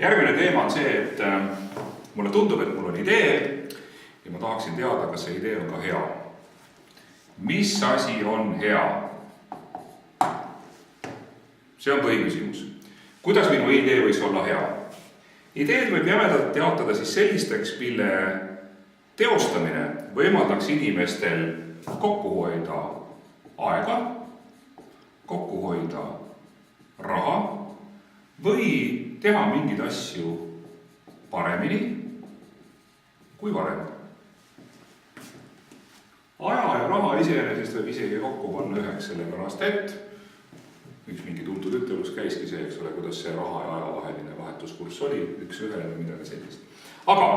Järgmine teema on see, et mulle tundub, et mul on idee ja ma tahaksin teada, kas see idee on ka hea. Mis asi on hea? See on põhiküsimus. Kuidas minu idee võiks olla hea? Ideed võib jämedalt jaotada siis sellisteks, mille teostamine võimaldaks inimestel kokku hoida aega, kokku hoida raha või teha mingeid asju paremini kui varem. Aja ja raha iseenesest võib isegi kokku panna üheks, sellepärast et üks mingi tuntud ütelus käiski see, eks ole, kuidas see raha ja aja vaheline vahetuskurss oli, üks ühele või midagi sellist. Aga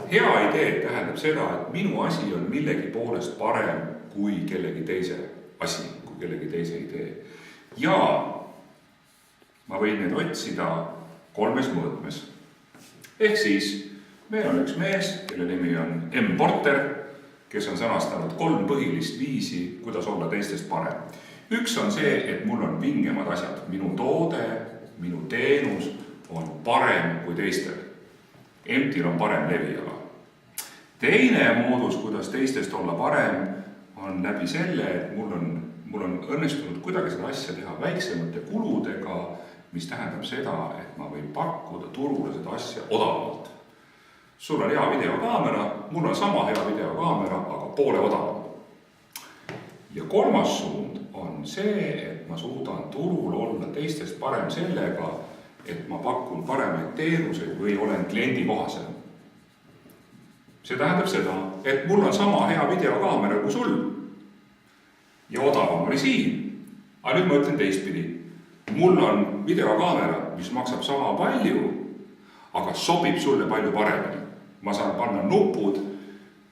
hea idee tähendab seda, et minu asi on millegi poolest parem kui kellegi teise asi, kui kellegi teise idee. Ja ma võin need otsida 3 mõõtmes. Ehk siis meil on üks mees, kelle nimi on M. Porter, kes on sõnastanud 3 põhilist viisi, kuidas olla teistest parem. Üks on see, et mul on vingemad asjad. Minu toode, minu teenus on parem kui teistel. Emptil on parem leviala. Teine moodus, kuidas teistest olla parem, on läbi selle, et mul on õnnestunud kuidagi seda asja teha väiksemate kuludega, mis tähendab seda, et ma võin pakkuda turule seda asja odavalt. Sul on hea videokaamera, mul on sama hea videokaamera, aga poole odavam. Ja 3. suund on see, et ma suudan turul olla teistest parem sellega, et ma pakun paremaid teenuseid või olen kliendi kohasem. See tähendab seda, et mul on sama hea videokaamera kui sul ja odavam oli siin. Aga nüüd ma ütlen teistpidi. Mul on videokaamera, mis maksab sama palju, aga sobib sulle palju paremini. Ma saan panna nupud,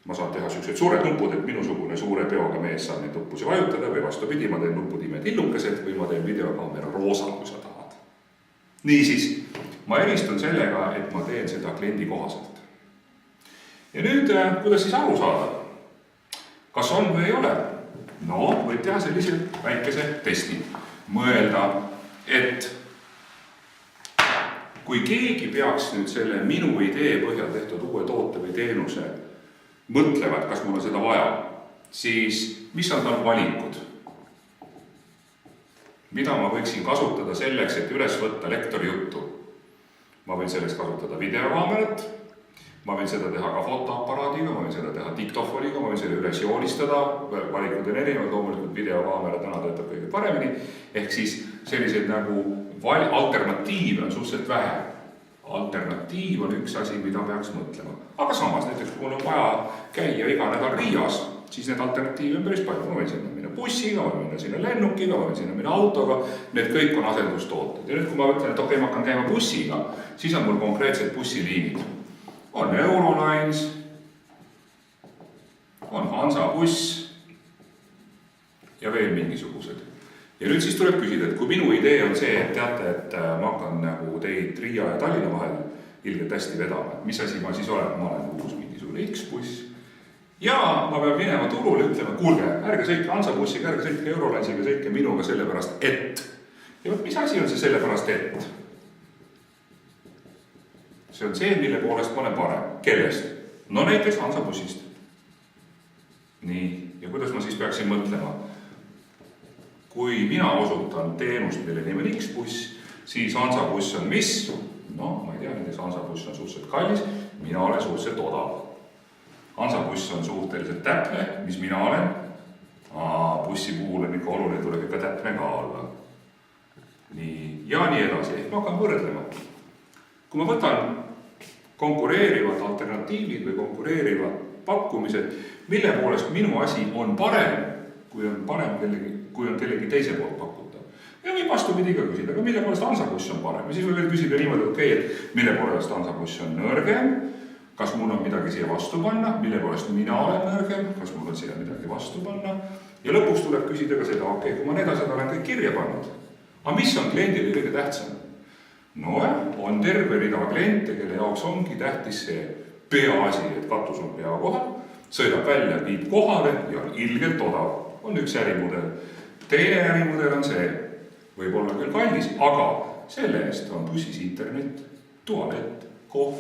ma saan teha sellised suured nupud, et minusugune suure peoga mees saab neid nuppusi vajutada või vastupidi, ma teen nupud imetillukesed või ma teen videokaamera roosa, kui sa tahad. Niisiis, ma eristun sellega, et ma teen seda kliendi kohaselt. Ja nüüd, kuidas siis aru saada? Kas on või ei ole? No, võib teha sellise väikese testi. Mõelda, et kui keegi peaks nüüd selle minu idee põhjal tehtud uue toote või teenuse mõtlevad, kas mul on seda vaja, siis mis on tal valikud? Mida ma võiksin kasutada selleks, et üles võtta lektori juttu? Ma võin selleks kasutada videokaamerat, ma võin seda teha ka fotoaparaadiga, ma võin seda teha diktofoniga, ma võin selle üles joonistada, valikud on erinevad, loomulikult videokaamera täna töötab kõige paremini, ehk siis selliseid nagu alternatiive on suhteliselt vähe. Alternatiiv on üks asi, mida peaks mõtlema. Aga samas, näiteks kui mul on vaja käia iga nädal Riias, siis need alternatiive on päris palju. Ma võin sinna minna bussiga, ma võin minna sinna lennukiga, ma võin sinna minna autoga, need kõik on asendustooted. Ja nüüd, kui ma ütlen, et okei, ma hakkan käima bussiga, siis on mul konkreetsed bussiliinid. On Eurolines, on Hansa buss ja veel mingisugused. Ja nüüd siis tuleb küsida, et kui minu idee on see, et teate, et ma hakkan nagu teid Riia ja Tallinna vahel ilgelt hästi vedama, et mis asi ma siis olen, ma olen uus mingisugune X-buss. Ja ma pean minema turule ütlema, kuulge, ärge sõitke Hansa bussiga, ärge sõitke Eurolinesiga, sõitke minuga sellepärast, et. Ja mis asi on see sellepärast, et? See on see, mille poolest ma olen parem. Kellest? No näiteks Hansa bussist. Nii, ja kuidas ma siis peaksin mõtlema? Kui mina osutan teenust, mille nimi on X-buss, siis Hansa buss on mis? No, ma ei tea, näiteks Hansa buss on suhteliselt kallis, mina olen suhteliselt odav. Hansa buss on suhteliselt täpne, mis mina olen. Bussi puhul on ikka oluline, tuleb ikka täpne ka olla. Nii, ja nii edasi, ehk ma hakkan võrdlema. Kui ma võtan konkureerivad alternatiivid või konkureerivad pakkumised, mille poolest minu asi on parem, kui on kellegi teise poolt pakkuda. Ja võib vastupidi ka küsida, aga mille poolest Hansa buss on parem. Ja siis võib küsida niimoodi, et mille poolest Hansa buss on nõrgem, kas mul on midagi siia vastu panna, mille poolest mina olen nõrgem, kas mul on siia midagi vastu panna. Ja lõpuks tuleb küsida ka seda, okei, kui ma need asjad olen kõik kirja pannud, aga mis on kliendile kõige tähtsam? No on terve rida kliente, kelle jaoks ongi tähtis see peaasi, et katus on pea kohal, sõidab välja, viib kohale ja on ilgelt odav. On üks ärimudel. Teine ärimudel on see, võib olla küll kallis, aga selle eest on bussis internet, tualett, kohv,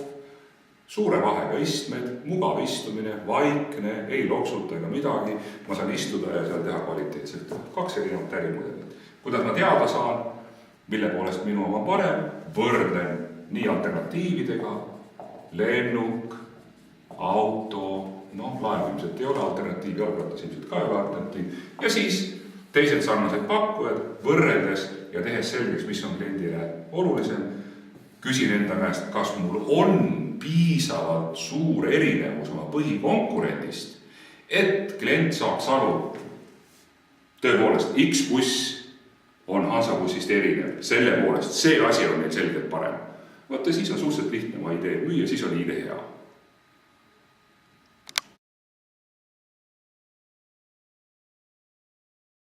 suure vahega istmed, mugav istumine, vaikne, ei loksuta ega midagi. Ma saan istuda ja seal teha kvaliteetselt. 2 erinevat ärimudelit. Kuidas ma teada saan, mille poolest minu oma parem, võrdlen nii alternatiividega, lennuk, auto, laev ilmselt ei ole alternatiiv, jalgratas ilmselt ka ei ole alternatiiv. Ja siis teised sarnased pakkujad võrreldes ja tehes selgeks, mis on kliendile olulisem, küsin enda käest, kas mul on piisavalt suur erinevus oma põhikonkurendist, et klient saaks aru, tõepoolest, X-buss on Hansabussist erinev, selle poolest see asi on meil selgelt parem. Vaata, siis on suhteliselt lihtne oma idee müüa, siis on idee hea.